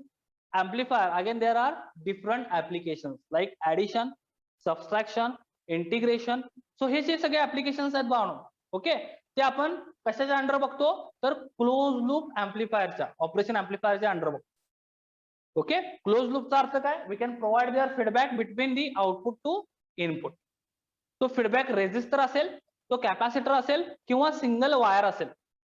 amplifier, again there are different applications like addition, subtraction, integration. so हे जे सगळे applications आहेत बाळांनो, ओके, ते आपण कशाच्या अंडर बघतो? तर क्लोज लूप अँप्लिफायरच्या, ऑपरेशन अँप्लिफायरच्या अंडर बघतो. ओके, क्लोज लूपचा अर्थ काय? We can provide there feedback between the output to input. तो फीडबॅक रेजिस्टर असेल, तो कॅपॅसिटर असेल, किंवा सिंगल वायर असेल,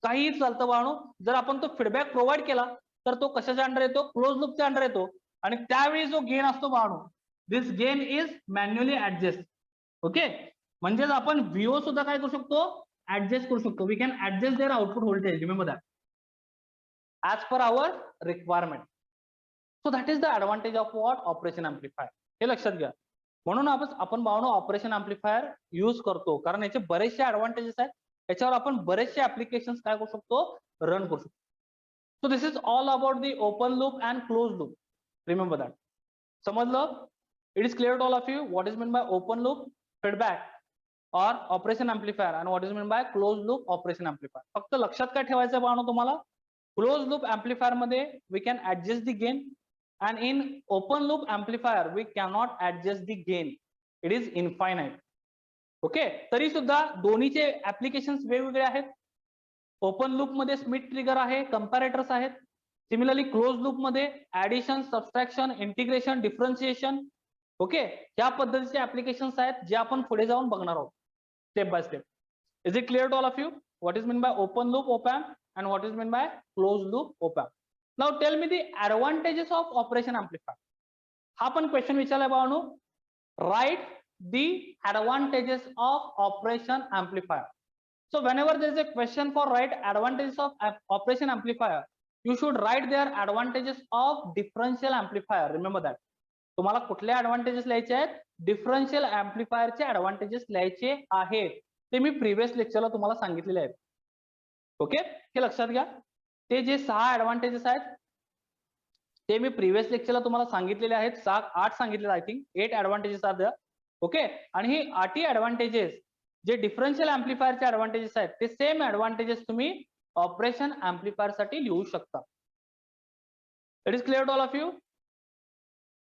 काहीही चालतं बाळांनो. जर आपण तो फीडबॅक प्रोव्हाइड केला तर तो कशाच्या अंडर येतो? क्लोज लूपच्या अंडर येतो. आणि त्यावेळी जो गेन असतो बाळांनो, this gain is manually adjust. Okay, म्हणजेच आपण VO सुद्धा काय करू शकतो? ऍडजस्ट करू शकतो. We can adjust there output voltage, remember that, as per our requirement. So that is the advantage of what? Operation amplifier. हे लक्षात घ्या. म्हणून आपण भावनो ऑपरेशन अँप्लिफायर यूज करतो, कारण याचे बरेचसे ऍडव्हान्टेजेस आहेत. याच्यावर आपण बरेचसे ऍप्लिकेशन्स काय करू शकतो? रन करू शकतो. So this is all about the open loop and close loop. Remember that. समजलं? It is clear to all of you what is mean by open loop feedback or operation amplifier and what is meant by closed loop operation amplifier. फक्त लक्षात काय ठेवायचं बाळांनो तुम्हाला? Close loop amplifier मध्ये we can adjust the gain, and in open loop amplifier we cannot adjust the gain. It is infinite. Okay, तरी सुद्धा दोन्हीचे ऍप्लिकेशन्स वेगवेगळे आहेत. ओपन लूप मध्ये स्मिथ ट्रिगर आहे, कंपॅरेटर्स आहेत. सिमिलरली क्लोज लूप मध्ये addition, subtraction, integration, differentiation, okay, या पद्धतीचे ऍप्लिकेशन्स आहेत जे आपण पुढे जाऊन बघणार आहोत step by step. Is it clear to all of you what is meant by open loop op amp and what is meant by closed loop op amp. Now tell me the advantages of operation amplifier. हा पण question विचारलाय भावानो. Write the advantages of operation amplifier. So whenever there is a question for write advantages of operation amplifier, you should write their advantages of differential amplifier. Remember that. तुम्हाला कुठले advantages लिहायचे आहेत? Differential एम्प्लिफायरचे advantages लिहायचे आहेत. ते मी previous लेक्चरला तुम्हाला सांगितलेले आहेत. ओके, हे लक्षात घ्या. ते जे 6 ऍडव्हान्टेजेस आहेत ते मी प्रिव्हियस लेक्चरला तुम्हाला सांगितलेले आहेत. 8 सांगितलेले, I think 8 advantages are there. Okay, आणि ही 8 ऍडव्हान्टेजेस जे डिफरन्शियल एम्प्लिफायरचे ऍडव्हान्टेजेस आहेत ते सेम ऍडव्हान्टेजेस तुम्ही ऑपरेशन एम्प्लिफायर साठी लिहू शकता. It is clear to all of you.